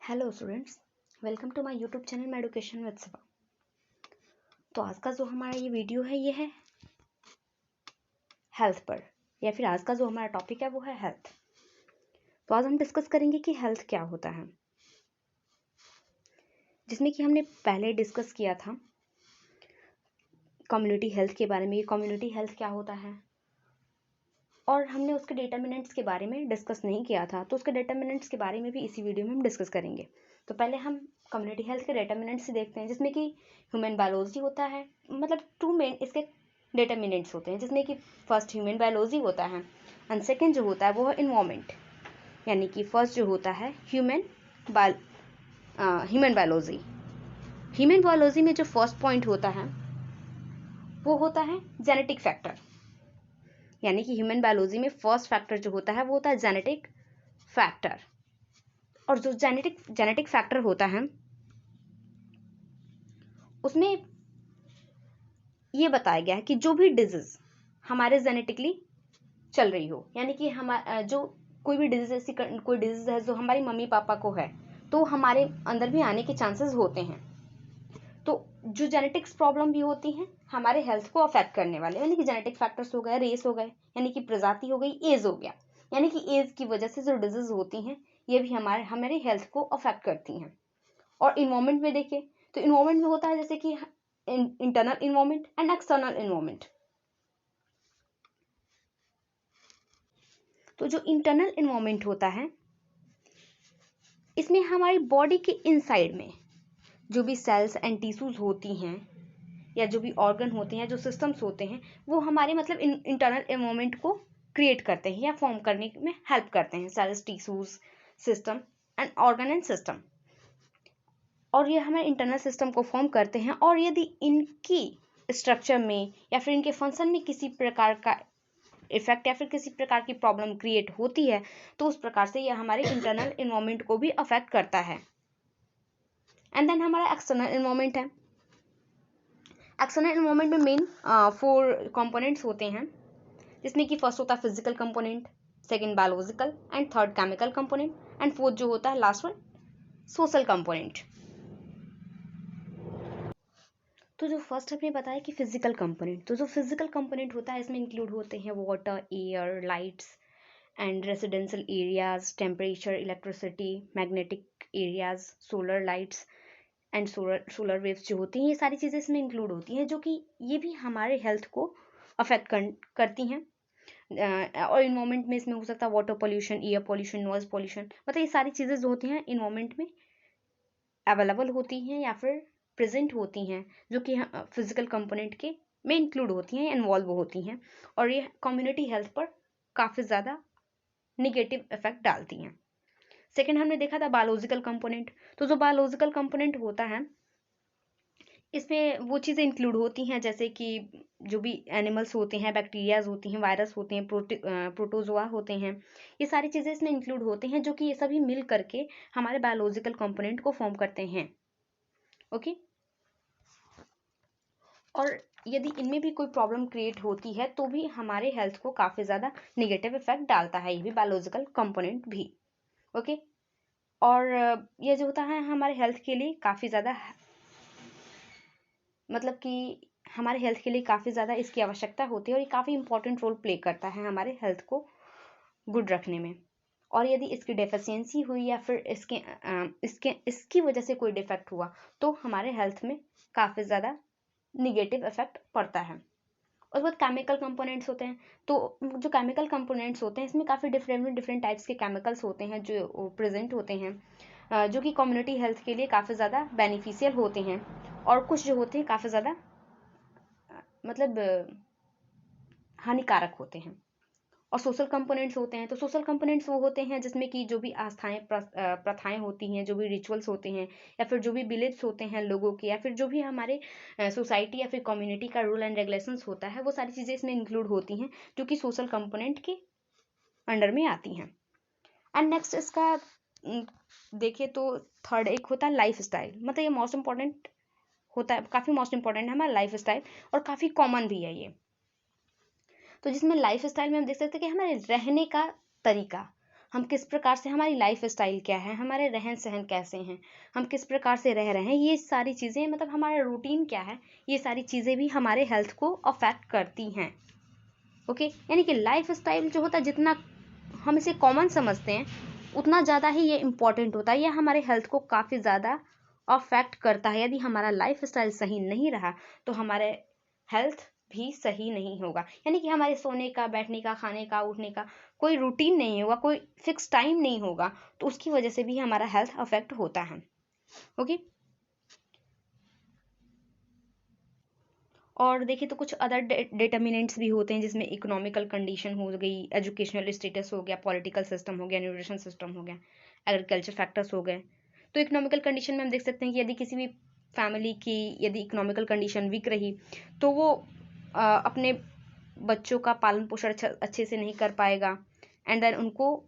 Hello students, welcome to my YouTube channel education with Shiva. तो आज का जो हमारा ये वीडियो है ये है हेल्थ पर, या फिर आज का जो हमारा टॉपिक है वो है हेल्थ। तो आज हम डिस्कस करेंगे कि हेल्थ क्या होता है, जिसमें कि हमने पहले डिस्कस किया था कम्युनिटी हेल्थ के बारे में। कम्युनिटी हेल्थ क्या होता है, और हमने उसके डिटर्मिनेंट्स के बारे में डिस्कस नहीं किया था, तो उसके डिटर्मिनेंट्स के बारे में भी इसी वीडियो में हम डिस्कस करेंगे। तो पहले हम कम्युनिटी हेल्थ के डिटर्मिनेंट्स देखते हैं, जिसमें कि ह्यूमन बायोलॉजी होता है। मतलब टू मेन इसके डिटर्मिनेंट्स होते हैं, जिसमें कि फर्स्ट ह्यूमन बायोलॉजी होता है एंड सेकेंड जो होता है वो है इन्वायरमेंट। यानी कि फर्स्ट जो होता है ह्यूमन बायोलॉजी। ह्यूमन बायोलॉजी में जो फर्स्ट पॉइंट होता है वो होता है जेनेटिक फैक्टर। यानी कि ह्यूमन बायोलॉजी में फर्स्ट फैक्टर जो होता है वो होता है जेनेटिक फैक्टर। और जो जेनेटिक फैक्टर होता है उसमें ये बताया गया है कि जो भी डिजीज हमारे जेनेटिकली चल रही हो, यानी कि हमारा जो कोई भी डिजीज ऐसी कोई डिजीज है जो हमारी मम्मी पापा को है, तो हमारे अंदर भी आने के चांसेस होते हैं। तो जो जेनेटिक्स प्रॉब्लम भी होती हैं हमारे हेल्थ को अफेक्ट करने वाले, यानी कि जेनेटिक फैक्टर्स हो गए, रेस हो गए, यानी कि प्रजाति हो गई, एज हो गया, यानी कि एज की वजह से जो डिजीज होती हैं ये भी हमारे हेल्थ को अफेक्ट करती हैं। और इन्वायरमेंट में देखिए तो इन्वायरमेंट में होता है जैसे कि internal environment and external environment. तो जो इंटरनल इन्वायरमेंट होता है इसमें हमारी बॉडी के इनसाइड में जो भी सेल्स एंड टिश्यूज होती हैं या जो भी ऑर्गन होते हैं, जो सिस्टम्स होते हैं, वो हमारे मतलब इंटरनल इन्वायरमेंट को क्रिएट करते हैं या फॉर्म करने में हेल्प करते हैं। Cells, tissues, system and organ and system, और ये हमारे इंटरनल सिस्टम को फॉर्म करते हैं। और यदि इनकी स्ट्रक्चर में या फिर इनके फंक्शन में किसी प्रकार का इफेक्ट या फिर किसी प्रकार की प्रॉब्लम क्रिएट होती है तो उस प्रकार से यह हमारे इंटरनल इन्वायरमेंट को भी अफेक्ट करता है। एंड देन हमारा एक्सटर्नल इन्वायरमेंट है। एक्सटर्नल इन्वायरमेंट में मेन 4 कंपोनेंट्स होते हैं, जिसमें कि फर्स्ट होता है physical component, second biological and third chemical component and fourth जो होता है लास्ट वन सोशल कंपोनेंट। तो जो फर्स्ट हमने बताया कि फिजिकल कंपोनेंट, तो जो फिजिकल कंपोनेंट होता है इसमें इंक्लूड होते हैं water, air, lights and residential areas, temperature, electricity, magnetic areas, solar lights and solar waves जो होती हैं, ये सारी चीज़ें इसमें इंक्लूड होती हैं, जो कि ये भी हमारे हेल्थ को अफेक्ट करती हैं। और इन्वायरमेंट में इसमें हो सकता है water pollution, air pollution, noise pollution, मतलब ये सारी चीज़ें जो होती हैं इन्वायरमेंट में अवेलेबल होती हैं या फिर प्रेजेंट होती हैं, जो कि फिजिकल कंपोनेंट के में इंक्लूड होती हैं, इन्वॉल्व होती हैं, और ये कम्युनिटी हेल्थ पर काफ़ी ज़्यादा निगेटिव इफेक्ट डालती हैं। सेकेंड हमने देखा था बायोलॉजिकल कंपोनेंट। तो जो बायोलॉजिकल कंपोनेंट होता है इसमें वो चीज़ें इंक्लूड होती हैं जैसे कि जो भी एनिमल्स होते हैं, बैक्टीरियाज होती हैं, वायरस होते हैं, प्रोटोजोआ होते हैं, ये सारी चीज़ें इसमें इंक्लूड होते हैं, जो कि ये सभी मिल करके हमारे बायोलॉजिकल कंपोनेंट को फॉर्म करते हैं। ओके। और यदि इनमें भी कोई प्रॉब्लम क्रिएट होती है तो भी हमारे हेल्थ को काफ़ी ज़्यादा निगेटिव इफेक्ट डालता है, ये भी बायोलॉजिकल कंपोनेंट भी। ओके। और ये जो होता है हमारे हेल्थ के लिए काफ़ी ज़्यादा, मतलब कि हमारे हेल्थ के लिए काफ़ी ज़्यादा इसकी आवश्यकता होती है, और ये काफ़ी इंपॉर्टेंट रोल प्ले करता है हमारे हेल्थ को गुड रखने में। और यदि इसकी डेफिशिएंसी हुई या फिर इसकी वजह से कोई डिफेक्ट हुआ तो हमारे हेल्थ में काफ़ी ज़्यादा निगेटिव इफेक्ट पड़ता है। उसके बाद केमिकल कंपोनेंट्स होते हैं। तो जो केमिकल कंपोनेंट्स होते हैं इसमें काफ़ी डिफरेंट टाइप्स के केमिकल्स होते हैं जो प्रेजेंट होते हैं, जो कि कम्युनिटी हेल्थ के लिए काफ़ी ज़्यादा बेनिफिशियल होते हैं, और कुछ जो होते हैं काफ़ी ज़्यादा मतलब हानिकारक होते हैं। और सोशल कंपोनेंट्स होते हैं। तो सोशल कंपोनेंट्स वो होते हैं जिसमें कि जो भी आस्थाएं, प्रथाएं होती हैं, जो भी रिचुअल्स होते हैं, या फिर जो भी बिलीव्स होते हैं लोगों के, या फिर जो भी हमारे सोसाइटी या फिर कम्युनिटी का रूल एंड रेगुलेशंस होता है, वो सारी चीज़ें इसमें इंक्लूड होती हैं, जो कि सोशल कंपोनेंट के अंडर में आती हैं। एंड नेक्स्ट इसका देखें तो थर्ड एक होता है लाइफ स्टाइल। मतलब ये मोस्ट इंपॉर्टेंट होता है, काफ़ी मोस्ट इंपॉर्टेंट है हमारा लाइफ स्टाइल, और काफ़ी कॉमन भी है ये। तो जिसमें लाइफ स्टाइल में हम देख सकते हैं कि हमारे रहने का तरीका, हम किस प्रकार से, हमारी लाइफ स्टाइल क्या है, हमारे रहन सहन कैसे हैं, हम किस प्रकार से रह रहे हैं, ये सारी चीज़ें, मतलब हमारा रूटीन क्या है, ये सारी चीज़ें भी हमारे हेल्थ को अफेक्ट करती हैं। ओके, यानी कि लाइफ स्टाइल जो होता है, जितना हम इसे कॉमन समझते हैं उतना ज़्यादा ही ये इम्पॉर्टेंट होता है, यह हमारे हेल्थ को काफ़ी ज़्यादा अफेक्ट करता है। यदि हमारा लाइफ स्टाइल सही नहीं रहा तो हमारे हेल्थ भी सही नहीं होगा, यानी कि हमारे सोने का, बैठने का, खाने का, उठने का कोई रूटीन नहीं होगा, कोई फिक्स टाइम नहीं होगा, तो उसकी वजह से भी हमारा हेल्थ अफेक्ट होता है। ओके, और देखिए तो कुछ अदर डिटर्मिनेंट्स भी होते हैं, जिसमें इकोनॉमिकल कंडीशन हो गई, एजुकेशनल स्टेटस हो गया, पॉलिटिकल सिस्टम हो गया, न्यूट्रिशन सिस्टम हो गया, एग्रीकल्चर फैक्टर्स हो गए। तो इकोनॉमिकल कंडीशन में हम देख सकते हैं कि यदि किसी भी फैमिली की यदि इकोनॉमिकल कंडीशन वीक रही तो वो अपने बच्चों का पालन पोषण अच्छे से नहीं कर पाएगा, एंड देन उनको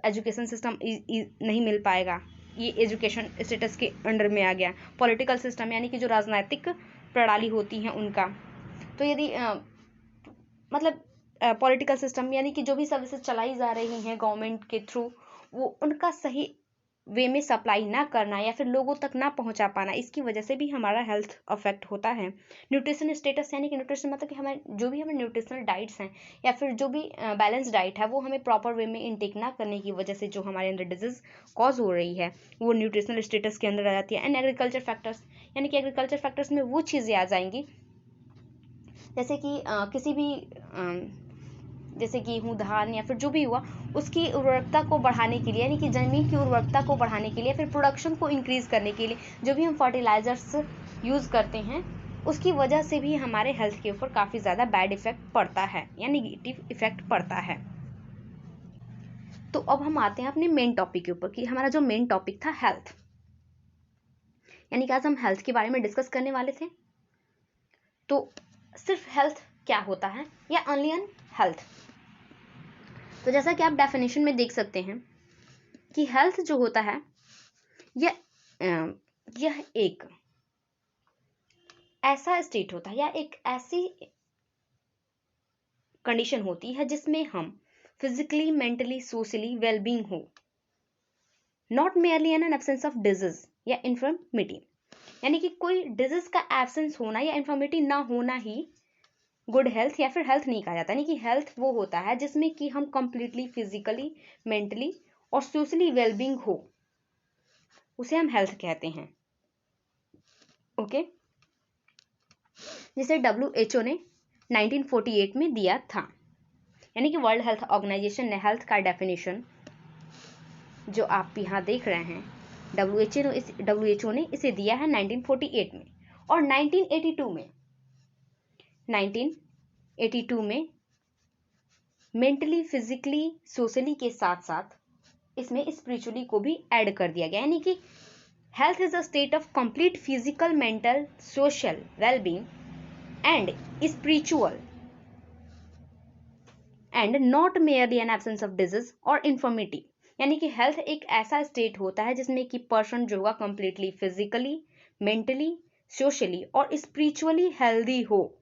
एजुकेशन सिस्टम नहीं मिल पाएगा, ये एजुकेशन स्टेटस के अंडर में आ गया। पॉलिटिकल सिस्टम यानी कि जो राजनीतिक प्रणाली होती हैं उनका, तो यदि मतलब पॉलिटिकल सिस्टम यानी कि जो भी सर्विसेज चलाई जा रही हैं गवर्नमेंट के थ्रू, वो उनका सही वे में सप्लाई ना करना या फिर लोगों तक ना पहुंचा पाना, इसकी वजह से भी हमारा हेल्थ अफेक्ट होता है। न्यूट्रिशन स्टेटस यानी कि न्यूट्रिशन मतलब कि हमें जो भी हमें न्यूट्रिशनल डाइट्स हैं या फिर जो भी बैलेंस डाइट है वो हमें प्रॉपर वे में इनटेक ना करने की वजह से जो हमारे अंदर डिजीज कॉज हो रही है वो न्यूट्रिशनल स्टेटस के अंदर आ जाती है। एंड एग्रीकल्चर फैक्टर्स यानी कि एग्रीकल्चर फैक्टर्स में वो चीज़ें आ जाएंगी जैसे कि किसी भी जैसे गेहूँ, धान या फिर जो भी हुआ, उसकी उर्वरकता को बढ़ाने के लिए यानी कि ज़मीन की उर्वरकता को बढ़ाने के लिए, फिर प्रोडक्शन को इंक्रीज़ करने के लिए जो भी हम फर्टिलाइजर्स यूज़ करते हैं, उसकी वजह से भी हमारे हेल्थ के ऊपर काफ़ी ज़्यादा बैड इफेक्ट पड़ता है या निगेटिव इफेक्ट पड़ता है। तो अब हम आते हैं अपने मेन टॉपिक के ऊपर कि हमारा जो मेन टॉपिक था हेल्थ, यानी कि आज हम हेल्थ के बारे में डिस्कस करने वाले थे। तो सिर्फ हेल्थ क्या होता है या ओनली ऑन हेल्थ, तो जैसा कि आप डेफिनेशन में देख सकते हैं कि हेल्थ जो होता है यह एक ऐसा स्टेट होता है या एक ऐसी कंडीशन होती है जिसमें हम फिजिकली, मेंटली, सोशली वेलबींग हो, not merely N absence of disease या इन्फर्मिटी, यानी कि कोई डिजीज का एब्सेंस होना या इन्फर्मिटी ना होना ही गुड हेल्थ या फिर हेल्थ नहीं कहा जाता। यानी कि हेल्थ वो होता है जिसमें कि हम कंप्लीटली फिजिकली, मेंटली और सोशली वेलबींग हो, उसे हम हेल्थ कहते हैं। ओके, जिसे WHO ने 1948 में दिया था, यानी कि वर्ल्ड हेल्थ ऑर्गेनाइजेशन ने हेल्थ का डेफिनेशन जो आप यहाँ देख रहे हैं WHO ने इसे दिया है 1948 में, और 1982 में मेंटली, फिजिकली, सोशली के साथ साथ इसमें स्पिरिचुअली को भी ऐड कर दिया गया, यानी कि health is a state of complete physical, mental, social wellbeing and spiritual and not merely N absence of disease और इन्फर्मिटी, यानी कि हेल्थ एक ऐसा स्टेट होता है जिसमें कि पर्सन जो होगा कंप्लीटली फिजिकली, मेंटली, सोशली और स्पिरिचुअली हेल्दी हो,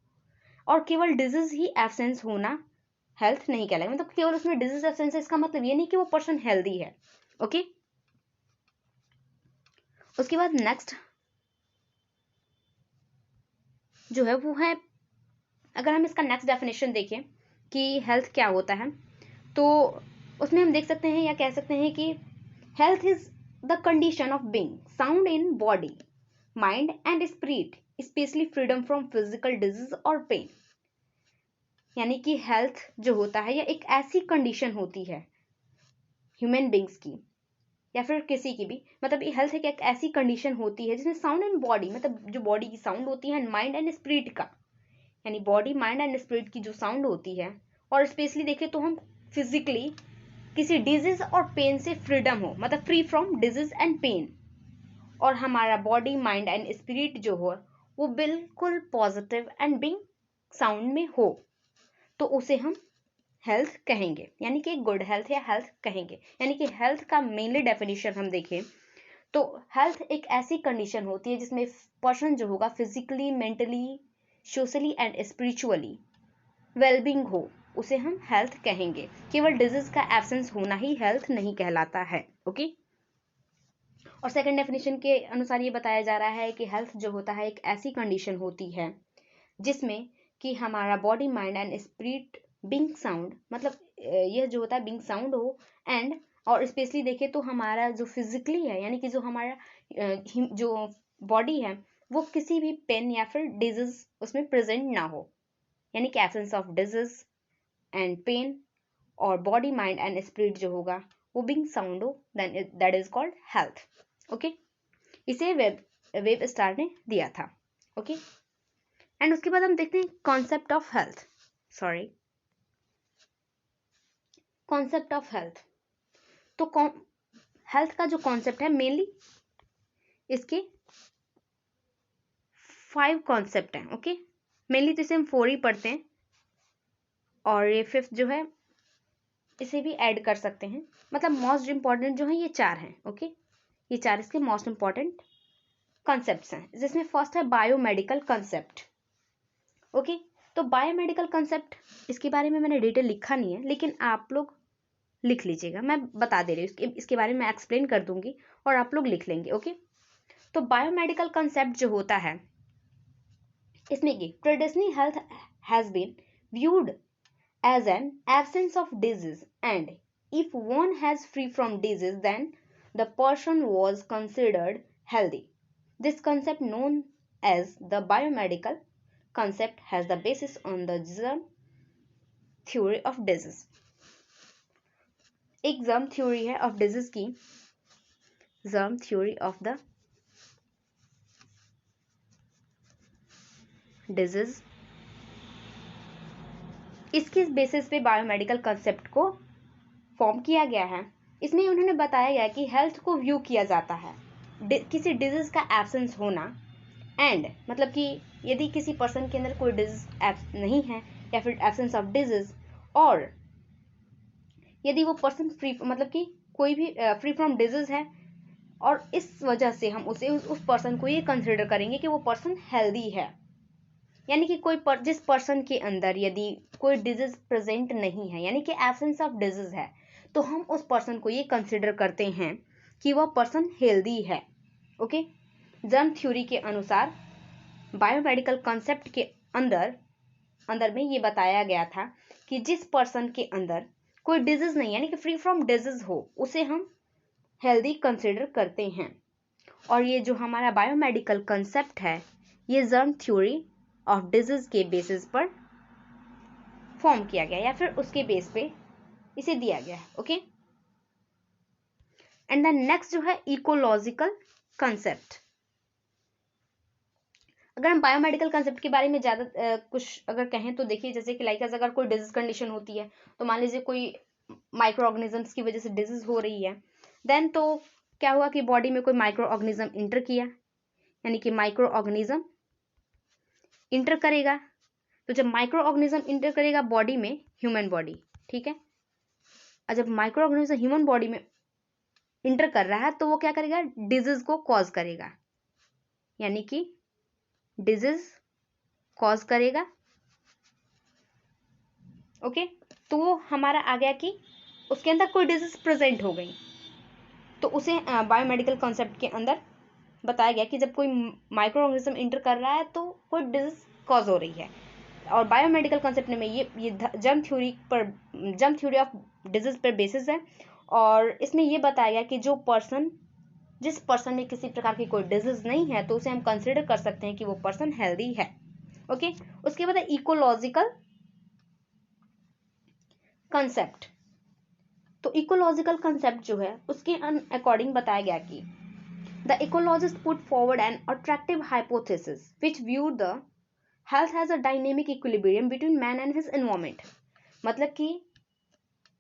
और केवल डिजीज ही एब्सेंस होना हेल्थ नहीं कहलाएगा। मतलब केवल उसमें डिजीज एब्सेंस है इसका मतलब ये नहीं कि वो पर्सन हेल्दी है। ओके, उसके बाद नेक्स्ट जो है वो है, अगर हम इसका नेक्स्ट डेफिनेशन देखें कि हेल्थ क्या होता है, तो उसमें हम देख सकते हैं या कह सकते हैं कि health is the condition of being sound in body, mind and spirit, specially freedom from physical disease और पेन, यानी कि हेल्थ जो होता है यह एक ऐसी कंडीशन होती है ह्यूमन बींग्स की या फिर किसी की भी, मतलब ये हेल्थ एक ऐसी कंडीशन होती है जिसमें साउंड एंड बॉडी, मतलब जो बॉडी की साउंड होती है, माइंड एंड स्पिरिट का, यानी बॉडी, माइंड एंड स्पिरिट की जो साउंड होती है, और स्पेशली देखें तो हम फिजिकली किसी डिजीज और पेन से फ्रीडम हो, मतलब free from disease and pain, और हमारा बॉडी, माइंड एंड स्पिरिट जो हो वो बिल्कुल पॉजिटिव एंड बीइंग साउंड में हो, तो उसे हम हेल्थ कहेंगे, यानी कि गुड हेल्थ या हेल्थ कहेंगे। यानी कि हेल्थ का मेनली डेफिनेशन हम देखें तो हेल्थ एक ऐसी कंडीशन होती है जिसमें पर्सन जो होगा physically, mentally, socially and spiritually wellbeing हो, उसे हम हेल्थ कहेंगे। केवल डिजीज का एब्सेंस होना ही हेल्थ नहीं कहलाता है। ओके, और सेकंड डेफिनेशन के अनुसार ये बताया जा रहा है कि हेल्थ जो होता है एक ऐसी कंडीशन होती है जिसमें कि हमारा body mind and spirit being sound, मतलब यह जो होता है बिंग साउंड हो, एंड और स्पेशली देखें तो हमारा जो फिजिकली है, यानी कि जो हमारा जो बॉडी है वो किसी भी पेन या फिर डिजीज उसमें प्रेजेंट ना हो, यानी कि absence of disease and pain, और बॉडी माइंड एंड स्पिरिट जो होगा वो बिंग साउंड हो, then that is called health. Okay, इसे वेब स्टार ने दिया था। ओके, एंड उसके बाद हम देखते हैं concept of health. Sorry, concept of health. तो हेल्थ का जो कॉन्सेप्ट है मेनली इसके 5 कॉन्सेप्ट हैं। ओके, मेनली तो इसे हम 4 ही पढ़ते हैं और ये 5th जो है इसे भी ऐड कर सकते हैं, मतलब मोस्ट इंपॉर्टेंट जो है ये 4 हैं। ओके, ये 4 इसके मोस्ट इंपॉर्टेंट कॉन्सेप्ट्स हैं, जिसमें फर्स्ट है बायोमेडिकल कॉन्सेप्ट। ओके, तो बायोमेडिकल कॉन्सेप्ट इसके बारे में मैंने डिटेल लिखा नहीं है, लेकिन आप लोग लिख लीजिएगा, मैं बता दे रही हूँ, इसके बारे में एक्सप्लेन कर दूंगी और आप लोग लिख लेंगे। ओके, तो बायोमेडिकल कॉन्सेप्ट जो होता है इसमें कि traditional health has been viewed as an absence of disease, and if one has free from disease then the person was considered healthy. This concept known as the biomedical concept has the basis on the germ theory of disease. एक germ theory है of disease की, germ theory of the disease, इसके basis पे biomedical concept को form किया गया है। इसमें उन्होंने बताया गया कि हेल्थ को व्यू किया जाता है किसी डिजीज का एब्सेंस होना, एंड मतलब कि यदि किसी पर्सन के अंदर कोई डिजीज नहीं है या फिर एब्सेंस ऑफ डिजीज, और यदि वो पर्सन फ्री, मतलब कि कोई भी फ्री फ्रॉम डिजीज है, और इस वजह से हम उसे उस पर्सन को ये कंसिडर करेंगे कि वो पर्सन हेल्दी है, यानी कि जिस पर्सन के अंदर यदि कोई डिजीज प्रेजेंट नहीं है, यानी कि एब्सेंस ऑफ डिजीज है, तो हम उस पर्सन को ये कंसिडर करते हैं कि वह पर्सन हेल्दी है। ओके, जर्म थ्योरी के अनुसार बायोमेडिकल कॉन्सेप्ट के अंदर में ये बताया गया था कि जिस पर्सन के अंदर कोई डिजीज नहीं, यानी कि फ्री फ्रॉम डिजीज हो, उसे हम हेल्दी कंसिडर करते हैं। और ये जो हमारा बायोमेडिकल कॉन्सेप्ट है ये जर्म थ्योरी ऑफ डिजीज के बेसिस पर फॉर्म किया गया, या फिर उसके बेस पे इसे दिया गया है। ओके, एंड देन नेक्स्ट जो है इकोलॉजिकल कंसेप्ट। अगर हम बायोमेडिकल कंसेप्ट के बारे में ज्यादा कुछ अगर कहें तो देखिए, जैसे कि लाइक अगर कोई डिजीज कंडीशन होती है, तो मान लीजिए कोई माइक्रो ऑर्गेनिजम्स की वजह से डिजीज हो रही है, देन तो क्या हुआ कि बॉडी में कोई माइक्रो ऑर्गेनिज्म इंटर किया, यानी कि माइक्रो ऑर्गेनिज्म इंटर करेगा, तो जब माइक्रो ऑर्गेनिज्म इंटर करेगा बॉडी में, ह्यूमन बॉडी, ठीक है, और जब माइक्रो ऑर्गेनिज्म ह्यूमन बॉडी में इंटर कर रहा है तो वो क्या करेगा, डिजीज को कॉज करेगा, यानी कि डिजीज कॉज करेगा। ओके, तो वो हमारा आ गया कि उसके अंदर कोई डिजीज प्रेजेंट हो गई, तो उसे बायोमेडिकल कॉन्सेप्ट के अंदर बताया गया कि जब कोई माइक्रो ऑर्गेनिज्म इंटर कर रहा है तो कोई डिजीज कॉज हो रही है। और बायोमेडिकल कॉन्सेप्ट में ये जर्म थ्योरी ऑफ डिजीज पर बेसिस है, और इसमें ये बताया गया कि जिस पर्सन में किसी प्रकार की कोई डिजीज नहीं है तो उसे हम कंसिडर कर सकते हैं कि वो पर्सन हेल्दी है। ओके, उसके बाद इकोलॉजिकल कंसेप्ट। तो इकोलॉजिकल कंसेप्ट जो है उसके अकॉर्डिंग बताया गया कि the ecologist put forward an attractive hypothesis which view the health has a dynamic equilibrium between man and his environment. मतलब कि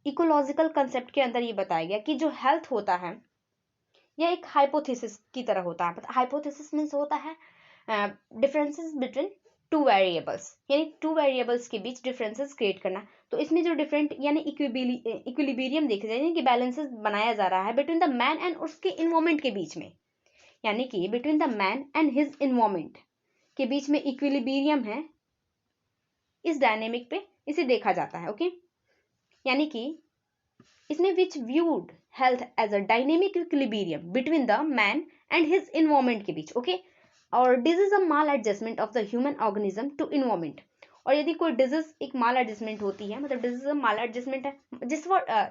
इकोलॉजिकल कंसेप्ट के अंदर ये बताया गया कि जो हेल्थ होता है यह एक हाइपोथेसिस की तरह होता है। हाइपोथेसिस मीन्स होता है डिफरेंसेस बिटवीन टू वेरिएबल्स, यानी टू वेरिएबल्स के बीच डिफरेंसेस क्रिएट करना। तो इसमें जो डिफरेंट यानी इक्विलिब्रियम देखा जाए, यानी कि बैलेंसेस बनाया जा रहा है बिटवीन द मैन एंड उसके इन्वायरमेंट के बीच में, यानी कि between the man and his environment के बीच में इक्विलिब्रियम है, इस डायनेमिक पे इसे देखा जाता है। ओके, यानी कि इसमें which viewed health as a dynamic equilibrium between the man and his environment के बीच। ओके, और disease a maladjustment of the human organism to environment. और यदि कोई डिजीज एक माल एडजस्टमेंट होती है, मतलब डिजीज माल एडजस्टमेंट है,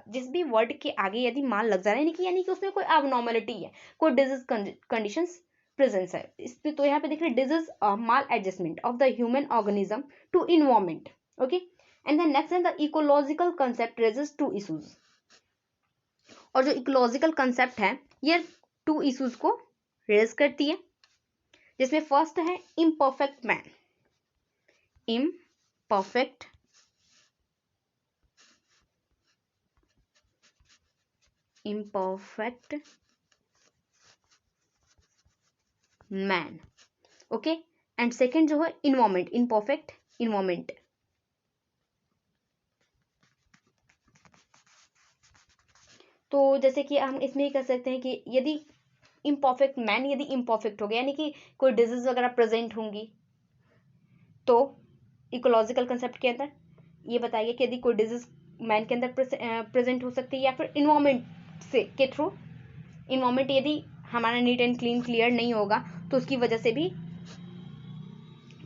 जिस भी वर्ड के आगे यदि माल लग जा रहा है यानी कि उसमें कोई एबनॉर्मलिटी है, कोई डिजीज कंडीशंस प्रेजेंस है इस पे, तो यहाँ पे देख रहे disease maladjustment of the human organism to environment. Okay, and then next है the ecological concept raises to issues. और जो इकोलॉजिकल कंसेप्ट है ये 2 इशूज को रेज करती है, जिसमें फर्स्ट है imperfect man. Imperfect man. Okay, and second जो है इन्वायरमेंट, इम्परफेक्ट इन्वायरमेंट। तो जैसे कि हम इसमें ही कह सकते हैं कि यदि इम्परफेक्ट मैन यदि इम्परफेक्ट हो गया, यानी कि कोई डिजीज वगैरह प्रेजेंट होंगी, तो इकोलॉजिकल कंसेप्ट के अंदर ये बताइए कि यदि कोई डिजीज मैन के अंदर प्रेजेंट हो सकती है या फिर इन्वायरमेंट से के थ्रू, इन्वायरमेंट यदि हमारा नीट एंड क्लीन क्लियर नहीं होगा तो उसकी वजह से भी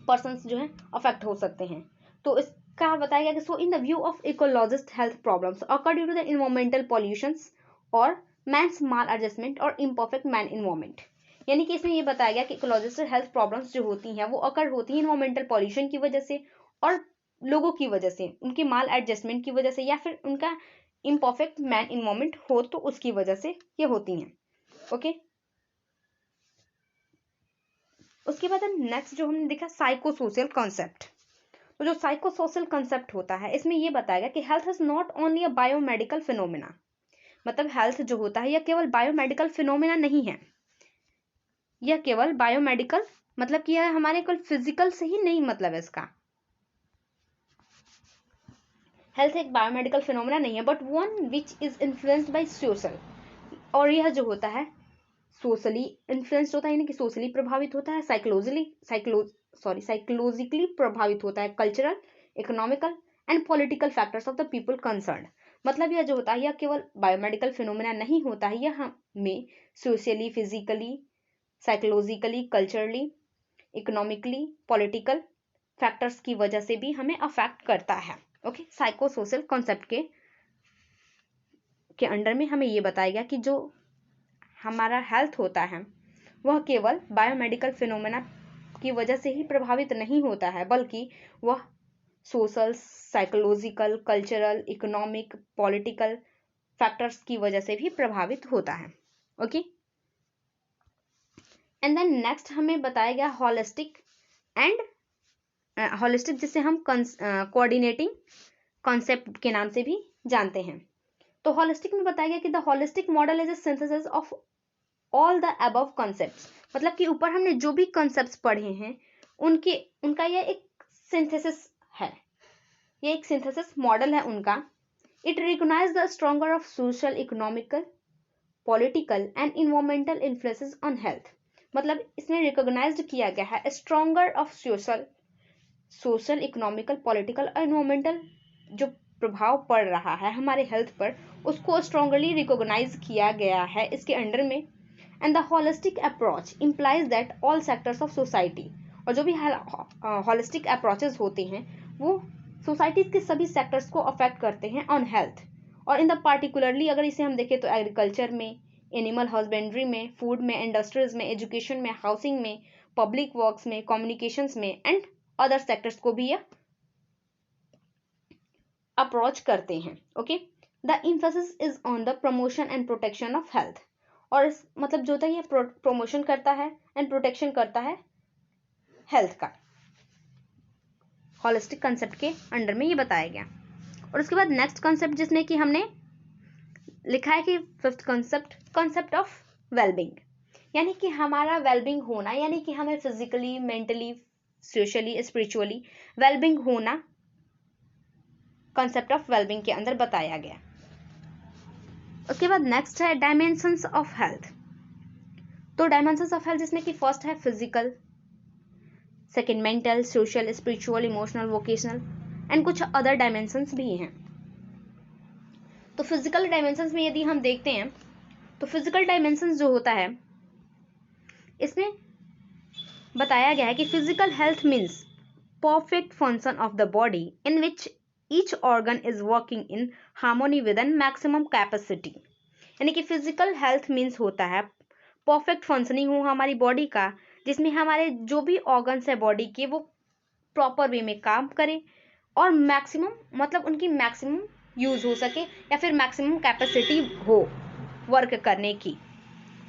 पर्सन्स जो है अफेक्ट हो सकते हैं। तो इसका बताया गया कि so in the view of ecologist health problems occur due to the environmental pollutions और मैन्स माल एडजस्टमेंट और इम्परफेक्ट मैन इन्वायरमेंट। यानी कि इसमें यह बताया गया कि इकोलॉजिस्ट हेल्थ प्रॉब्लम्स जो होती हैं वो अकर होती हैं इन्वायरमेंटल पॉल्यूशन की वजह से और लोगों की वजह से, उनके माल एडजस्टमेंट की वजह से, या फिर उनका इम्परफेक्ट मैन इन्वायरमेंट हो तो उसकी वजह से ये होती हैं। ओके, उसके बाद नेक्स्ट जो हमने देखा साइको सोशल कॉन्सेप्ट। तो जो साइको सोशल कॉन्सेप्ट होता है इसमें यह बताएगा कि health is not only a biomedical phenomena. मतलब हेल्थ जो होता है यह केवल बायोमेडिकल फिनोमिना नहीं है, यह केवल बायोमेडिकल मतलब कि यह हमारे केवल फिजिकल से ही नहीं मतलब है इसका। हेल्थ एक बायोमेडिकल फिनोमिना नहीं है but one which is influenced by social. और यह जो होता है सोशली इन्फ्लुएंस्ड होता है, यानी कि सोशली प्रभावित होता है, साइकोलॉजिकली प्रभावित होता है, cultural, economical and political factors of the people concern. मतलब यह जो होता है यह केवल बायोमेडिकल फिनोमिना नहीं होता है, यह हमें socially, physically, psychologically, culturally, economically, political factors की वजह से भी हमें अफेक्ट करता है। ओके, साइको सोशल कॉन्सेप्ट के अंडर में हमें यह बताया गया कि जो हमारा हेल्थ होता है वह केवल बायोमेडिकल फिनोमेना की वजह से ही प्रभावित नहीं होता है, बल्कि वह social, psychological, cultural, economic, political factors की वजह से भी प्रभावित होता है। ओके, एंड देन नेक्स्ट हमें बताया गया हॉलिस्टिक जिसे हम कोऑर्डिनेटिंग कॉन्सेप्ट के नाम से भी जानते हैं। तो हॉलिस्टिक में बताया गया कि the holistic model is a synthesis of all the above concepts. मतलब कि ऊपर हमने जो भी कॉन्सेप्ट्स पढ़े हैं उनका यह एक सिंथेसिस है, यह एक सिंथेसिस मॉडल है उनका। It recognise the stronger of social, economical, political and environmental influences on health. मतलब इसमें रिकॉग्नाइज्ड किया गया है stronger of social, economical, political और इन्वायरमेंटल जो प्रभाव पड़ रहा है हमारे हेल्थ पर, उसको स्ट्रॉन्गली रिकॉग्नाइज किया गया है इसके अंडर में। And the holistic approach implies that all sectors of society. और जो भी होलिस्टिक अप्रोचेस होते हैं वो सोसाइटीज के सभी सेक्टर्स को अफेक्ट करते हैं ऑन हेल्थ। और इन द पार्टिकुलरली अगर इसे हम देखें तो एग्रीकल्चर में, एनिमल हस्बेंड्री में, फूड में, इंडस्ट्रीज में, एजुकेशन में, हाउसिंग में, पब्लिक वर्क्स में, कम्युनिकेशंस में एंड अदर सेक्टर्स को भी यह अप्रोच करते हैं। Okay, the emphasis is on the promotion and protection of health. और मतलब जो होता है ये प्रमोशन करता है एंड प्रोटेक्शन करता है हेल्थ का, होलिस्टिक कंसेप्ट के अंडर में ये बताया गया। और उसके बाद नेक्स्ट कंसेप्ट जिसमें कि हमने लिखा है कि फिफ्थ कंसेप्ट ऑफ वेलबींग। यानी कि हमारा वेलबींग होना, यानी कि हमें physically, mentally, socially, spiritually wellbeing होना कंसेप्ट ऑफ वेलबींग के अंदर बताया गया। उसके बाद नेक्स्ट है डायमेंशंस ऑफ हेल्थ। तो डायमेंशंस ऑफ हेल्थ जिसमें कि फर्स्ट है physical, second mental, social, spiritual, emotional, vocational and कुछ अदर डायमेंशंस भी हैं। तो फिजिकल डायमेंशंस में यदि हम देखते हैं तो फिजिकल डायमेंशंस जो होता है इसमें बताया गया है कि physical health means perfect function of the body in which each organ is working in harmony with an maximum capacity. यानी कि फिजिकल हेल्थ मीन्स होता है परफेक्ट फंक्शनिंग हो हमारी बॉडी का, जिसमें हमारे जो भी ऑर्गन्स है बॉडी के वो प्रॉपर वे में काम करें और मैक्सिमम मतलब उनकी मैक्सिमम यूज हो सके या फिर मैक्सिमम कैपेसिटी हो वर्क करने की।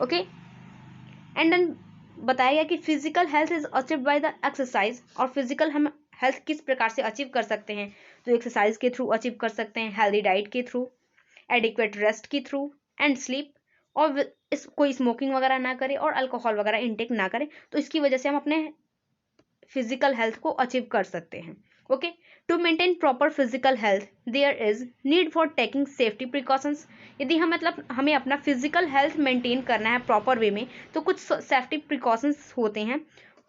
ओके एंड देन बताया गया कि physical health is achieve by the exercise. और फिजिकल हम हेल्थ किस प्रकार से अचीव कर सकते हैं, तो एक्सरसाइज के थ्रू अचीव कर सकते हैं, हेल्दी डाइट के थ्रू, एडिक्वेट रेस्ट के थ्रू एंड स्लीप, और कोई स्मोकिंग वगैरह ना करे और अल्कोहल वगैरह इनटेक ना करे, तो इसकी वजह से हम अपने फिजिकल हेल्थ को अचीव कर सकते हैं। Okay to maintain proper physical health there is need for taking safety precautions. यदि हम मतलब हमें अपना फिजिकल हेल्थ मेंटेन करना है प्रॉपर वे में, तो कुछ सेफ्टी प्रिकॉशंस होते हैं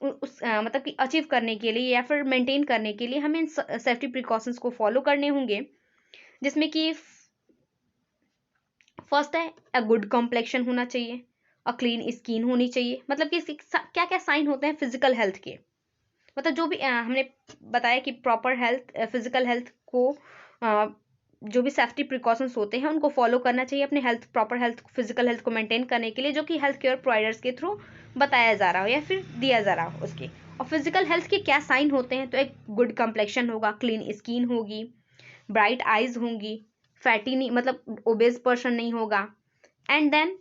मतलब कि अचीव करने के लिए या फिर मेंटेन करने के लिए हमें इन सेफ्टी प्रिकॉशंस को फॉलो करने होंगे, जिसमें कि फर्स्ट है अ गुड कॉम्प्लेक्शन होना चाहिए, अ क्लीन स्किन होनी चाहिए। मतलब कि क्या क्या साइन होते हैं फिजिकल हेल्थ के, मतलब जो भी हमने बताया कि प्रॉपर हेल्थ फिजिकल हेल्थ को जो भी सेफ्टी प्रिकॉशंस होते हैं उनको फॉलो करना चाहिए अपने health proper health physical health को मेंटेन करने के लिए, जो कि हेल्थ केयर प्रोवाइडर्स के थ्रू बताया जा रहा हो या फिर दिया जा रहा हो उसके। और फिजिकल हेल्थ के क्या साइन होते हैं, तो एक गुड कम्प्लेक्शन होगा, क्लीन स्किन होगी, ब्राइट आइज होंगी, फैटी नहीं मतलब ओबेस पर्सन नहीं होगा, एंड देन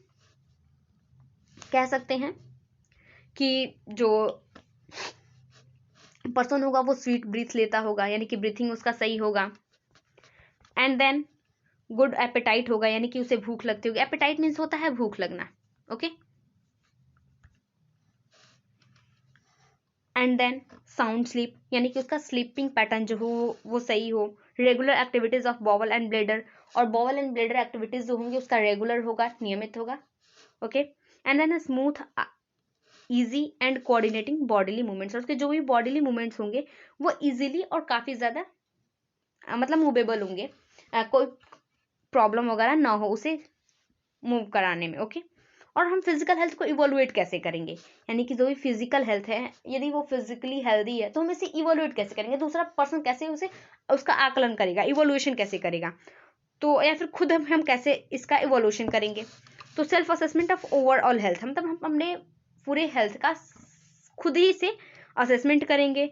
कह सकते हैं कि जो पर्सन होगा वो स्वीट ब्रीथ लेता होगा, यानी कि ब्रीथिंग उसका सही होगा, एंड देन गुड एपेटाइट होगा, यानी कि उसे भूख लगती होगी। एपेटाइट मीन्स होता है भूख लगना। Okay and then sound sleep, यानी कि उसका स्लीपिंग पैटर्न जो हो वो सही हो, regular activities of bowel and bladder, और बॉवल एंड ब्लेडर एक्टिविटीज जो होंगी उसका रेगुलर होगा, नियमित होगा। Okay and then smooth easy and coordinating bodily movements, और उसके जो भी बॉडीली मूवमेंट्स होंगे वो इजीली और काफ़ी ज़्यादा मतलब मूवेबल होंगे, कोई प्रॉब्लम वगैरह ना हो उसे मूव कराने में। ओके और हम फिजिकल हेल्थ को इवोल्यूएट कैसे करेंगे, यानी कि जो भी फिजिकल हेल्थ है यदि वो फिजिकली हेल्दी है तो हम इसे इवोल्यूएट कैसे करेंगे, दूसरा पर्सन कैसे उसे उसका आकलन करेगा, इवोल्यूशन कैसे करेगा, तो या फिर खुद हम कैसे इसका इवोल्यूशन करेंगे। तो self assessment of overall health, मतलब हम अपने पूरे हेल्थ का खुद ही से असेसमेंट करेंगे।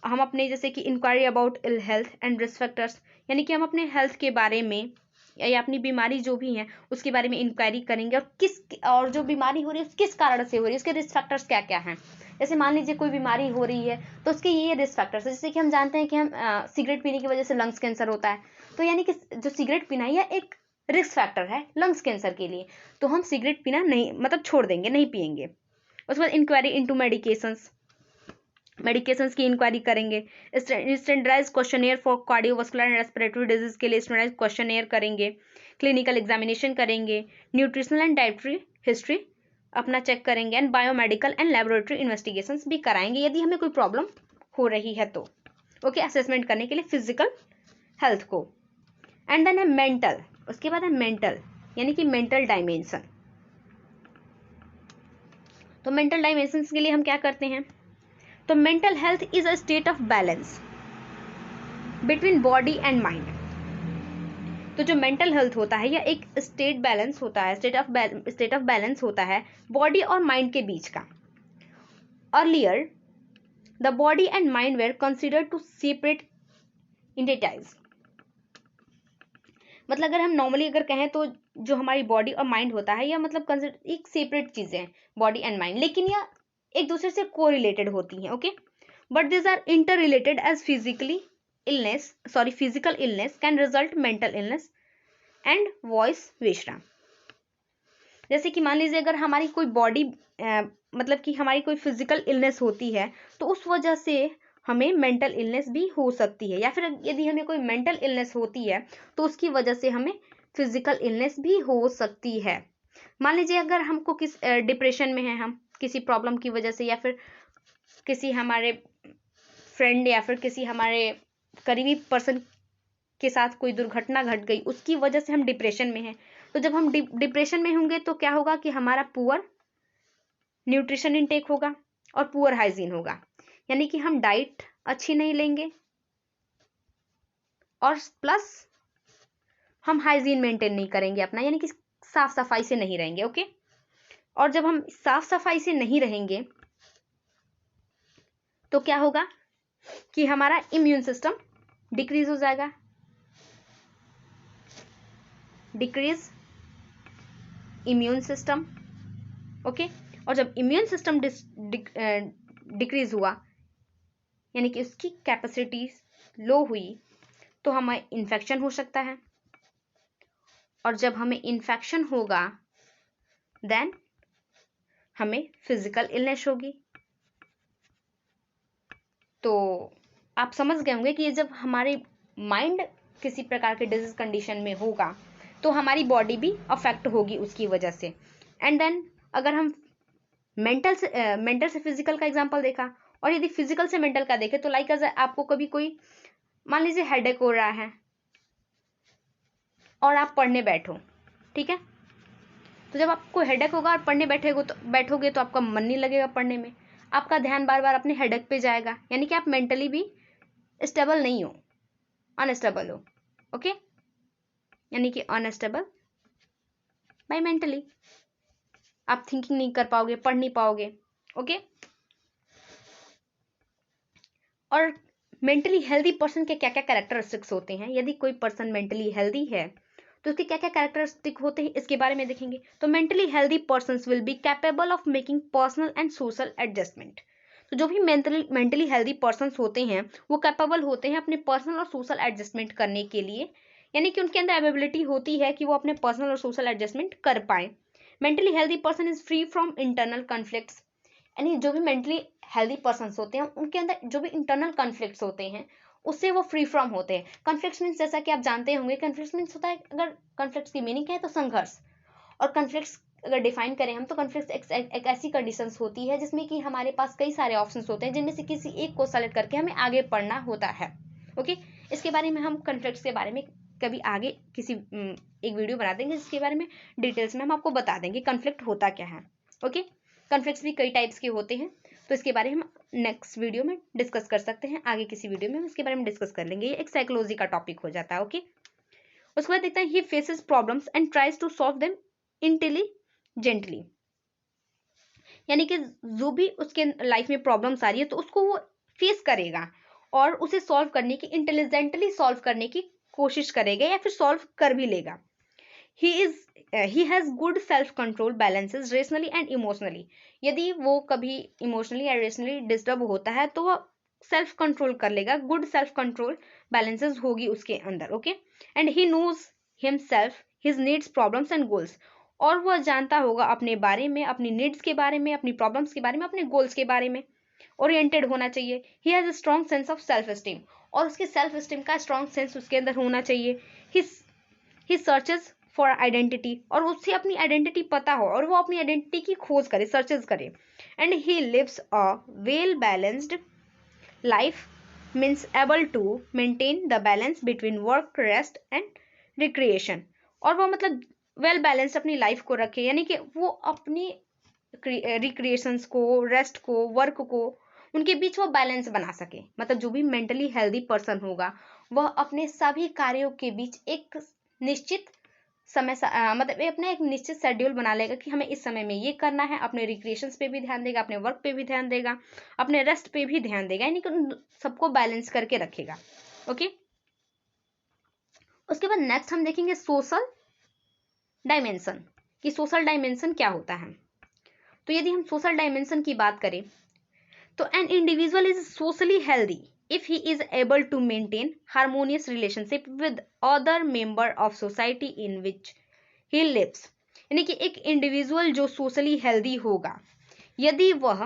हम अपने जैसे कि inquiry about ill health and risk factors, यानी कि हम अपने हेल्थ के बारे में या अपनी बीमारी जो भी है उसके बारे में इंक्वायरी करेंगे, और जो बीमारी हो रही है किस कारण से हो रही है, उसके रिस्क फैक्टर्स क्या क्या हैं। जैसे मान लीजिए कोई बीमारी हो रही है तो उसके ये रिस्क फैक्टर्स है, जैसे कि हम जानते हैं कि हम सिगरेट पीने की वजह से लंग्स कैंसर होता है, तो यानी कि जो सिगरेट पीना है एक रिस्क फैक्टर है लंग्स कैंसर के लिए, तो हम सिगरेट पीना नहीं मतलब छोड़ देंगे, नहीं पियेंगे। उसके बाद इंक्वायरी इनटू मेडिकेशंस की इंक्वायरी करेंगे। Standardised questionnaire for cardiovascular and respiratory disease के लिए स्टैंडर्डाइज्ड क्वेश्चनियर करेंगे, क्लिनिकल एग्जामिनेशन करेंगे, न्यूट्रिशनल एंड डाइटरी हिस्ट्री अपना चेक करेंगे, and biomedical and laboratory investigations भी कराएंगे यदि हमें कोई प्रॉब्लम हो रही है तो। ओके असेसमेंट करने के लिए फिजिकल हेल्थ को। एंड देन है मेंटल, उसके बाद है मेंटल यानी कि मेंटल डायमेंशन। तो मेंटल डायमेंशन के लिए हम क्या करते हैं, तो mental health is a state of balance between body and mind. तो जो मेंटल हेल्थ होता है यह एक स्टेट बैलेंस होता है, स्टेट ऑफ बैलेंस होता है बॉडी और माइंड के बीच का। Earlier the body and mind were considered two separate entities, मतलब अगर हम नॉर्मली अगर कहें तो जो हमारी बॉडी और माइंड होता है यह मतलब एक सेपरेट चीजें हैं बॉडी एंड माइंड, लेकिन यह एक दूसरे से को रिलेटेड होती हैं। Okay but this are inter related as physical illness can result mental illness and vice विश्राम। जैसे कि मान लीजिए अगर हमारी कोई बॉडी मतलब कि हमारी कोई फिजिकल इलनेस होती है तो उस वजह से हमें मेंटल इलनेस भी हो सकती है, या फिर यदि हमें कोई मेंटल इलनेस होती है तो उसकी वजह से हमें फिजिकल इलनेस भी हो सकती है। मान लीजिए अगर हमको डिप्रेशन में है हम किसी प्रॉब्लम की वजह से, या फिर किसी हमारे फ्रेंड या फिर किसी हमारे करीबी पर्सन के साथ कोई दुर्घटना घट गई, उसकी वजह से हम डिप्रेशन में हैं। तो जब हम डिप्रेशन में होंगे तो क्या होगा कि हमारा पुअर न्यूट्रिशन इनटेक होगा और पुअर हाइजीन होगा, यानी कि हम डाइट अच्छी नहीं लेंगे और प्लस हम हाइजीन मेंटेन नहीं करेंगे अपना, यानी कि साफ सफाई से नहीं रहेंगे। ओके, और जब हम साफ सफाई से नहीं रहेंगे तो क्या होगा कि हमारा इम्यून सिस्टम डिक्रीज हो जाएगा, डिक्रीज इम्यून सिस्टम। ओके, और जब इम्यून सिस्टम डिक्रीज हुआ यानी कि उसकी कैपेसिटी लो हुई तो हमें इन्फेक्शन हो सकता है, और जब हमें इन्फेक्शन होगा देन हमें फिजिकल इलनेस होगी। तो आप समझ गए होंगे कि जब हमारे माइंड किसी प्रकार के डिजीज कंडीशन में होगा तो हमारी बॉडी भी अफेक्ट होगी उसकी वजह से। एंड देन अगर हम मेंटल से फिजिकल का एग्जांपल देखा, और यदि फिजिकल से मेंटल का देखें तो लाइक आपको कभी कोई मान लीजिए हेडेक हो रहा है और आप पढ़ने बैठो, ठीक है, तो जब आपको हेडेक होगा और पढ़ने बैठोगे तो आपका मन नहीं लगेगा पढ़ने में, आपका ध्यान बार बार अपने हेडेक पे जाएगा, यानी कि आप मेंटली भी स्टेबल नहीं हो, अनस्टेबल हो। ओके, यानी कि अनस्टेबल बाय मेंटली, आप थिंकिंग नहीं कर पाओगे, पढ़ नहीं पाओगे। ओके, और मेंटली हेल्दी पर्सन के क्या क्या कैरेक्टरिस्टिक्स होते हैं, यदि कोई पर्सन मेंटली हेल्दी है तो उसके क्या क्या कैरेक्टरिस्टिक होते हैं इसके बारे में देखेंगे। तो mentally healthy persons will be capable of making personal and social adjustment. तो जो भी मेंटली हेल्दी पर्सन्स होते हैं वो कैपेबल होते हैं अपने पर्सनल और सोशल एडजस्टमेंट करने के लिए, यानी कि उनके अंदर एबिलिटी होती है कि वो अपने पर्सनल और सोशल एडजस्टमेंट कर पाए। Mentally healthy person is free from internal conflicts, यानी जो भी मेंटली हेल्दी पर्सन्स होते हैं उनके अंदर जो भी इंटरनल कॉन्फ्लिक्ट्स होते हैं उससे वो फ्री फ्रॉम होते हैं। कॉन्फ्लिक्ट्स मीन्स जैसा कि आप जानते होंगे, कॉन्फ्लिक्ट्स मीन्स होता है, अगर कॉन्फ्लिक्ट्स की मीनिंग है तो संघर्ष, और कॉन्फ्लिक्ट्स अगर डिफाइन करें हम तो कॉन्फ्लिक्ट्स एक ऐसी कंडीशंस होती है जिसमें कि हमारे पास कई सारे ऑप्शंस होते हैं जिनमें से किसी एक को सेलेक्ट करके हमें आगे पढ़ना होता है। ओके, इसके बारे में हम कॉन्फ्लिक्ट्स के बारे में कभी आगे किसी एक वीडियो बना देंगे जिसके बारे में डिटेल्स में हम आपको बता देंगे कॉन्फ्लिक्ट होता क्या है। ओके, कॉन्फ्लिक्ट्स भी कई टाइप्स के होते हैं तो इसके बारे में हम नेक्स्ट वीडियो में डिस्कस कर सकते हैं, आगे किसी वीडियो में हम इसके बारे में डिस्कस कर लेंगे, ये एक साइकोलॉजी का टॉपिक हो जाता है। ओके, उसके बाद देखते हैं he faces problems and tries to solve them intelligently, यानी कि जो भी उसके लाइफ में प्रॉब्लम्स आ रही है तो उसको वो फेस करेगा और उसे सॉल्व करने की, इंटेलिजेंटली सॉल्व करने की कोशिश करेगा या फिर सॉल्व कर भी लेगा। he has good self control, balances rationally and emotionally, यदि वो कभी इमोशनली या रेशनली डिस्टर्ब होता है तो वो सेल्फ कंट्रोल कर लेगा, गुड सेल्फ कंट्रोल बैलेंसेस होगी उसके अंदर। Okay, and he knows himself his needs problems and goals, और वह जानता होगा अपने बारे में, अपनी नीड्स के बारे में, अपनी प्रॉब्लम्स के बारे में, अपने गोल्स के बारे में ओरिएंटेड होना चाहिए। He has a strong sense of self esteem, और उसके सेल्फ स्टीम का स्ट्रॉन्ग सेंस उसके अंदर होना चाहिए। ही सर्चेस फॉर आइडेंटिटी, और उससे अपनी आइडेंटिटी पता हो और वो अपनी आइडेंटिटी की खोज करे, सर्चेस करे। And he lives a well balanced life, means able to maintain the balance between work, rest and recreation, और वो मतलब वेल बैलेंस्ड अपनी लाइफ को रखे, यानी कि वो अपनी रिक्रिएशंस को, रेस्ट को, वर्क को, उनके बीच वो बैलेंस बना सके। मतलब जो भी मेंटली हेल्दी पर्सन होगा वह अपने सभी कार्यों के बीच एक निश्चित समय मतलब अपना एक निश्चित शेड्यूल बना लेगा कि हमें इस समय में ये करना है, अपने रिक्रिएशंस पे भी ध्यान देगा, अपने वर्क पे भी ध्यान देगा, अपने रेस्ट पे भी ध्यान देगा, यानी कि सबको बैलेंस करके रखेगा। ओके, उसके बाद नेक्स्ट हम देखेंगे सोशल डायमेंशन, कि सोशल डायमेंशन क्या होता है। तो यदि हम सोशल डायमेंशन की बात करें तो an individual is socially healthy if he is able to maintain harmonious relationship with other member of society in which he lives, यानी कि एक इंडिविजुअल जो सोशली हेल्दी होगा यदि वह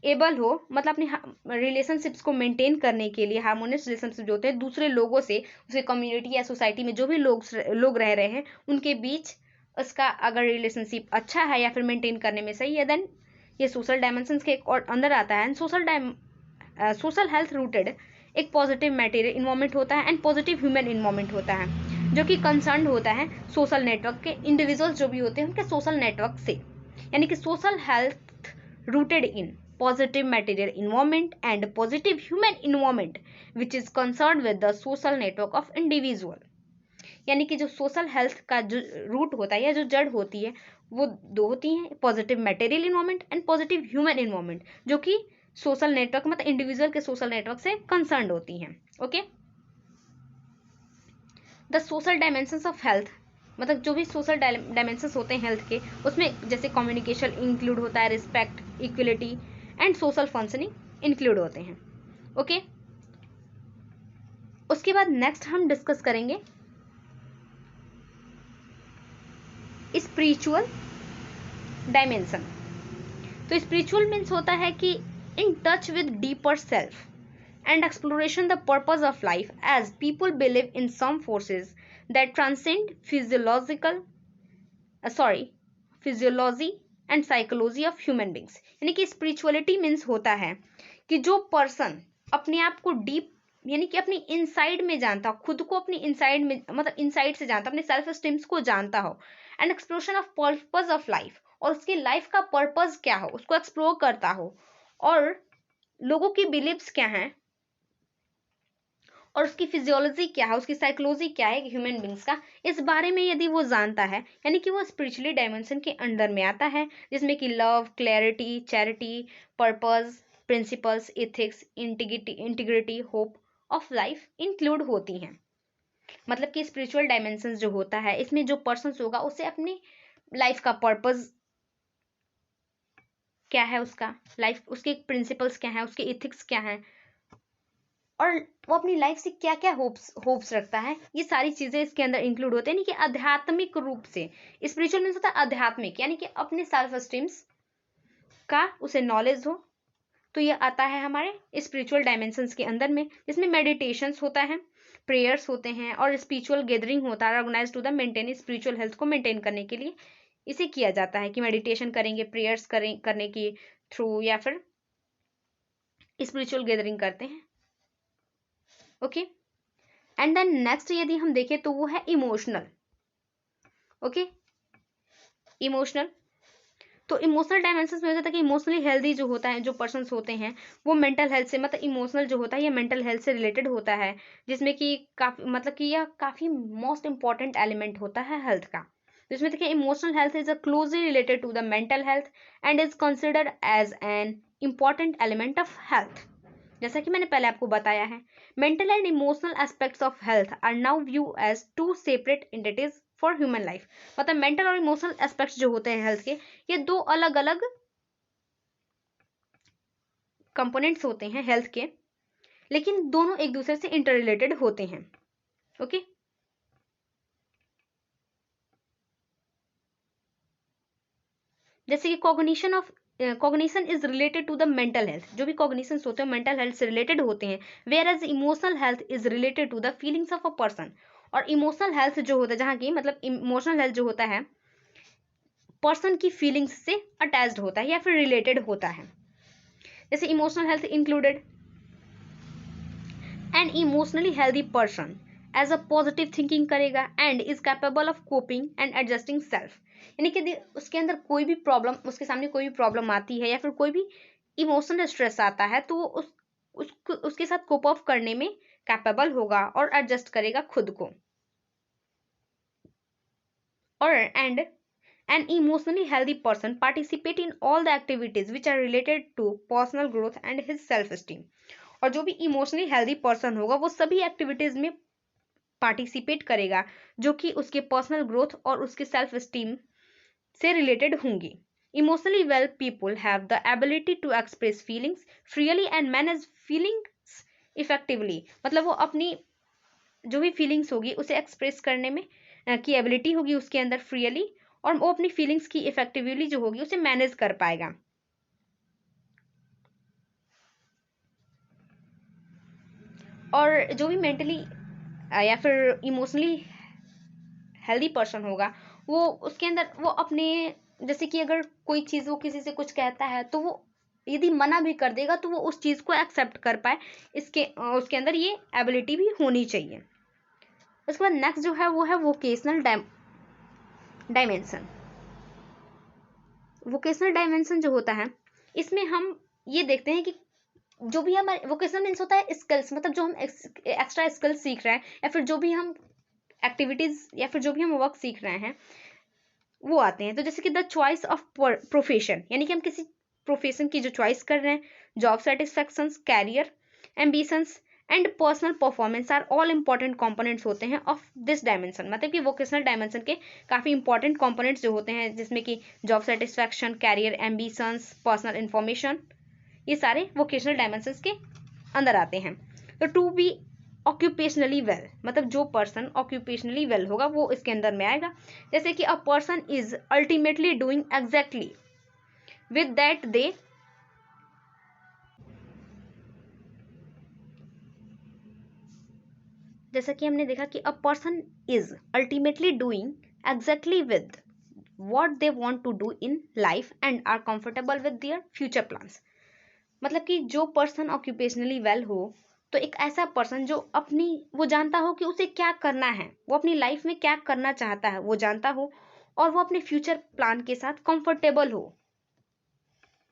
एबल हो, मतलब अपने रिलेशनशिप्स को मेंटेन करने के लिए, हार्मोनियस रिलेशनशिप जो होते हैं दूसरे लोगों से, उसके कम्युनिटी या सोसाइटी में जो भी लोग रह रहे हैं उनके बीच उसका अगर रिलेशनशिप अच्छा है या फिर मेंटेन करने में सही है, देन ये सोशल डायमेंशंस के और अंदर आता है। सोशल हेल्थ रूटेड एक पॉजिटिव मटेरियल इन्वायरमेंट होता है एंड पॉजिटिव ह्यूमन इन्वायरमेंट होता है जो कि कंसर्न होता है सोशल नेटवर्क के इंडिविजुअल्स जो भी होते हैं उनके सोशल नेटवर्क से, यानी कि social health rooted in positive material environment and positive human environment which is concerned with the social network of individual। यानी कि जो सोशल हेल्थ का जो रूट होता है या जो जड़ होती है वो दो होती हैं, positive material environment and positive human environment, जो कि सोशल नेटवर्क मतलब इंडिविजुअल के सोशल नेटवर्क से कंसर्न होती हैं। Okay, the social dimensions of health, मतलब जो भी सोशल डायमेंशंस होते हैं हेल्थ के, उसमें जैसे कम्युनिकेशन इंक्लूड होता है, respect, equality and social functioning include होते हैं। ओके, उसके बाद नेक्स्ट हम डिस्कस करेंगे स्पिरिचुअल डायमेंशन। तो स्पिरिचुअल मीन्स होता है कि in touch with deeper self and exploration the purpose of life, as people believe in some forces that transcend physiology and psychology of human beings। यानी कि spirituality means होता है कि जो पर्सन अपने आप को डीप यानी कि अपनी इनसाइड में जानता हो, खुद को अपनी इनसाइड में मतलब इनसाइड से जानता हो, अपने सेल्फ स्टीम्स को जानता हो, and exploration of purpose of life, और उसकी लाइफ का पर्पस क्या हो उसको एक्सप्लोर करता हो, और लोगों की बिलीव्स क्या हैं और उसकी फिजियोलॉजी क्या है, उसकी साइकोलॉजी क्या है ह्यूमन बींग्स का, इस बारे में यदि वो जानता है, यानी कि वो स्पिरिचुअली डायमेंशन के अंडर में आता है, जिसमें कि love, clarity, charity, purpose, principles, ethics, integrity, hope of life include होती हैं। मतलब कि स्पिरिचुअल डायमेंशन जो होता है इसमें जो पर्सन होगा उसे अपनी लाइफ का पर्पस क्या है, उसका लाइफ, उसके प्रिंसिपल्स क्या है, उसके एथिक्स क्या है, और वो अपनी लाइफ से क्या क्या होप्स रखता है, ये सारी चीजें इसके अंदर इंक्लूड होते हैं। यानी कि आध्यात्मिक रूप से स्पिरिचुअल मीन्स होता है आध्यात्मिक, यानी कि अपने सेल्फ स्टीम्स का उसे नॉलेज हो, तो ये आता है हमारे स्पिरिचुअल डायमेंशंस के अंदर में, जिसमें मेडिटेशंस होता है, प्रेयर्स होते हैं और स्पिरिचुअल गैदरिंग होता है organise to the maintain spiritual health को मेंटेन करने के लिए इसे किया जाता है कि मेडिटेशन करेंगे, प्रेयर्स करने के थ्रू, या फिर स्पिरिचुअल गैदरिंग करते हैं। ओके, एंड देन नेक्स्ट यदि हम देखें तो वो है इमोशनल। ओके, इमोशनल, तो इमोशनल डायमेंशन में हो जाता है कि इमोशनली हेल्दी जो होता है, जो पर्सन्स होते हैं वो मेंटल हेल्थ से, मतलब इमोशनल जो होता है ये मेंटल हेल्थ से रिलेटेड होता है, जिसमें कि काफी मतलब कि यह काफी मोस्ट इंपॉर्टेंट एलिमेंट होता है हेल्थ का। जिसमें देखिए emotional health is closely related to the mental health and is considered as an important element of health. जैसा कि मैंने पहले आपको बताया है, mental and emotional aspects of health are now view as two separate entities for human life. मतलब mental और emotional aspects जो होते हैं हेल्थ के, ये दो अलग अलग कंपोनेंट्स होते हैं हेल्थ के, लेकिन दोनों एक दूसरे से इंटर रिलेटेड होते हैं। ओके, जैसे कि cognition is related to the mental health, जो भी कॉग्निशन होते हैं मेंटल हेल्थ से रिलेटेड होते हैं, whereas emotional health is related to the feelings of a person. और इमोशनल हेल्थ जो होता है, जहाँ की मतलब इमोशनल हेल्थ जो होता है पर्सन की फीलिंग्स से अटैच्ड होता है या फिर रिलेटेड होता है। जैसे emotional health included an emotionally healthy person as a positive thinking करेगा and is capable of coping and adjusting self. यानी कि उसके अंदर कोई भी प्रॉब्लम, उसके सामने कोई भी प्रॉब्लम आती है या फिर कोई भी इमोशनल स्ट्रेस आता है तो वो उसके साथ कोप ऑफ करने में कैपेबल होगा और एडजस्ट करेगा खुद को। और and an emotionally healthy person participate in all the activities which are related to personal growth and his self esteem. और जो भी इमोशनली हेल्दी पर्सन होगा वो सभी एक्टिविटीज में पार्टिसिपेट करेगा जो कि उसके पर्सनल ग्रोथ और उसके सेल्फ स्टीम से रिलेटेड होंगी। Emotionally well people have the ability to express feelings freely and manage feelings effectively. मतलब वो अपनी जो भी फीलिंग्स होगी उसे एक्सप्रेस करने में की एबिलिटी होगी उसके अंदर फ्रीली, और वो अपनी फीलिंग्स की इफेक्टिवली जो होगी उसे मैनेज कर पाएगा। और जो भी मेंटली या फिर इमोशनली हेल्दी पर्सन होगा वो उसके अंदर वो अपने, जैसे कि अगर कोई चीज़ वो किसी से कुछ कहता है तो वो यदि मना भी कर देगा तो वो उस चीज़ को एक्सेप्ट कर पाए, उसके अंदर ये एबिलिटी भी होनी चाहिए। उसके बाद नेक्स्ट जो है वो है वोकेशनल डायमेंशन। वोकेशनल डायमेंशन जो होता है, इसमें हम ये देखते हैं कि जो भी हमारे वोकेशनल मीन्स होता है स्किल्स, मतलब जो हम एक्स्ट्रा स्किल्स सीख रहे हैं, या फिर जो भी हम एक्टिविटीज या फिर जो भी हम वर्क सीख रहे हैं वो आते हैं। तो जैसे कि द चॉइस ऑफ प्रोफेशन, यानी कि हम किसी प्रोफेशन की जो चॉइस कर रहे हैं, job satisfaction, career ambitions and personal performance are all important components होते हैं ऑफ दिस डायमेंशन। मतलब कि वोकेशनल डायमेंशन के काफ़ी इंपॉर्टेंट कंपोनेंट्स जो होते हैं, जिसमें कि job satisfaction, career ambitions, personal information, ये सारे वोकेशनल डायमेंशंस के अंदर आते हैं। तो टू बी ऑक्यूपेशनली वेल, मतलब जो पर्सन ऑक्यूपेशनली वेल होगा वो इसके अंदर में आएगा। जैसे कि a person is ultimately doing exactly with that they, जैसा कि हमने देखा कि a person is ultimately doing exactly with what they want to do in life and are comfortable with their future plans। मतलब कि जो पर्सन ऑक्यूपेशनली वेल हो, तो एक ऐसा पर्सन जो वो जानता हो कि उसे क्या करना है, वो अपनी लाइफ में क्या करना चाहता है वो जानता हो, और वो अपने फ्यूचर प्लान के साथ कंफर्टेबल हो।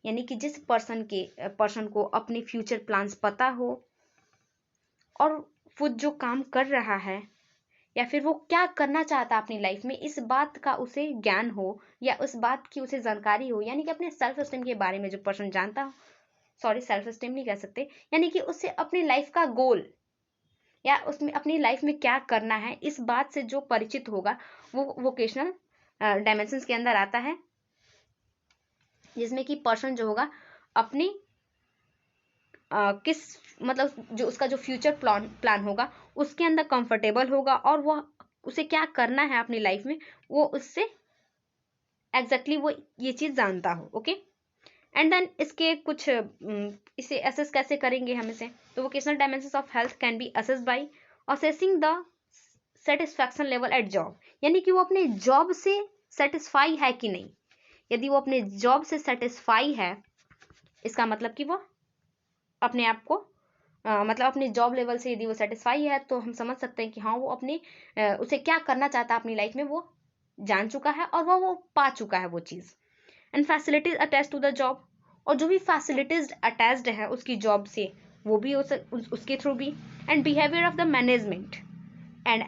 यानी कि जिस पर्सन को अपने फ्यूचर प्लान्स पता हो, और वो जो काम कर रहा है या फिर वो क्या करना चाहता है अपनी लाइफ में, इस बात का उसे ज्ञान हो या उस बात की उसे जानकारी हो, यानी कि अपने सेल्फ एस्टीम के बारे में जो पर्सन जानता हो, सॉरी सेल्फ एस्टीम नहीं कह सकते, यानी कि उससे अपनी लाइफ का गोल या उसमें अपनी लाइफ में क्या करना है, इस बात से जो परिचित होगा, वो वोकेशनल डायमेंशंस के अंदर आता है। जिसमें कि पर्सन जो होगा अपनी किस मतलब जो उसका जो फ्यूचर प्लान होगा उसके अंदर कंफर्टेबल होगा, और वह उसे क्या करना है अपनी लाइफ में वो उससे एग्जैक्टली वो ये चीज़ जानता हो। ओके, एंड देन इसके कुछ इसे असेस कैसे करेंगे हम इसे, तो vocational dimensions of health can be assess by assessing the satisfaction level at job, यानी कि वो अपने जॉब से सेटिस्फाई है कि नहीं। यदि वो अपने जॉब से सेटिस्फाई है, इसका मतलब कि वो अपने आप को मतलब अपने जॉब लेवल से यदि वो सेटिस्फाई है, तो हम समझ सकते हैं कि हाँ वो अपने उसे क्या करना चाहता है अपनी लाइफ में वो जान चुका है, और वो पा चुका है वो चीज़। And facilities attach to the job, और जो भी फैसिलिटीज अटैच्ड है उसकी जॉब से वो भी उसके थ्रू भी। And behaviour of the management and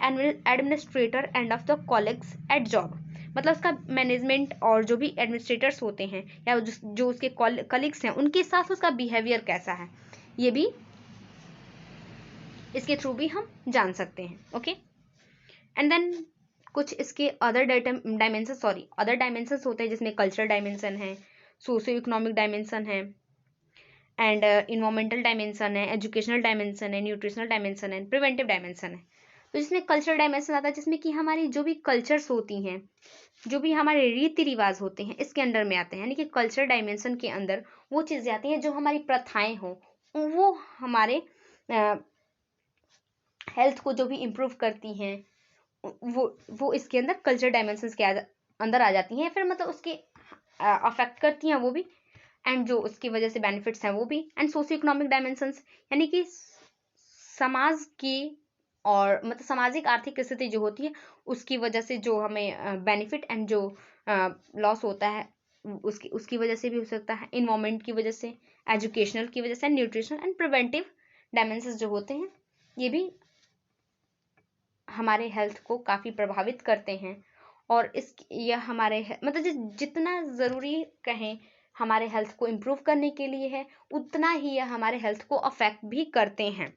administrator and of the colleagues at job, मतलब उसका मैनेजमेंट और जो भी एडमिनिस्ट्रेटर्स होते हैं या जो उसके कलीग्स हैं उनके साथ उसका बिहेवियर कैसा है, ये भी इसके थ्रू भी हम जान सकते हैं। ओके, एंड देन कुछ इसके अदर डायमेंशंस होते हैं, जिसमें कल्चरल डायमेंशन है, सोशियो इकोनॉमिक डायमेंशन है, एंड इन्वायरमेंटल डायमेंशन है, एजुकेशनल डायमेंशन है, न्यूट्रिशनल डायमेंशन है, प्रिवेंटिव डायमेंशन है। तो जिसमें कल्चरल डायमेंशन आता है, जिसमें कि हमारी जो भी कल्चर्स होती हैं, जो भी हमारे रीति रिवाज होते हैं, इसके अंडर में आते हैं। यानी कि कल्चरल डायमेंशन के अंदर वो चीज़ें आती हैं जो हमारी प्रथाएं हों, वो हमारे हेल्थ को जो भी इम्प्रूव करती हैं, वो इसके अंदर कल्चरल डायमेंशंस के अंदर आ जाती हैं, फिर मतलब उसके अफेक्ट करती हैं वो भी, एंड जो उसकी वजह से बेनिफिट्स हैं वो भी। एंड सोशियो इकोनॉमिक डायमेंशंस, यानी कि समाज की और मतलब सामाजिक आर्थिक स्थिति जो होती है उसकी वजह से जो हमें बेनिफिट एंड जो लॉस होता है उसकी वजह से भी हो सकता है, इन्वायरमेंट की वजह से, एजुकेशनल की वजह से, न्यूट्रिशनल एंड प्रिवेंटिव डायमेंशंस जो होते हैं ये भी हमारे हेल्थ को काफ़ी प्रभावित करते हैं। और यह हमारे मतलब जितना ज़रूरी कहें हमारे हेल्थ को इम्प्रूव करने के लिए है, उतना ही यह हमारे हेल्थ को अफेक्ट भी करते हैं।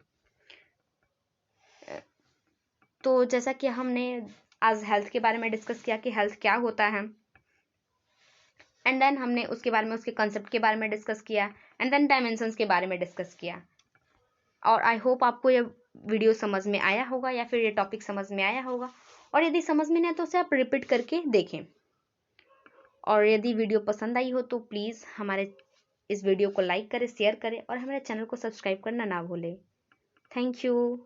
तो जैसा कि हमने आज हेल्थ के बारे में डिस्कस किया कि हेल्थ क्या होता है, एंड देन हमने उसके बारे में उसके कंसेप्ट के बारे में डिस्कस किया, एंड देन डायमेंशंस के बारे में डिस्कस किया। और आई होप आपको ये वीडियो समझ में आया होगा या फिर ये टॉपिक समझ में आया होगा, और यदि समझ में नहीं आया तो उसे आप रिपीट करके देखें। और यदि वीडियो पसंद आई हो तो प्लीज़ हमारे इस वीडियो को लाइक करें, शेयर करें, और हमारे चैनल को सब्सक्राइब करना ना भूलें। Thank you.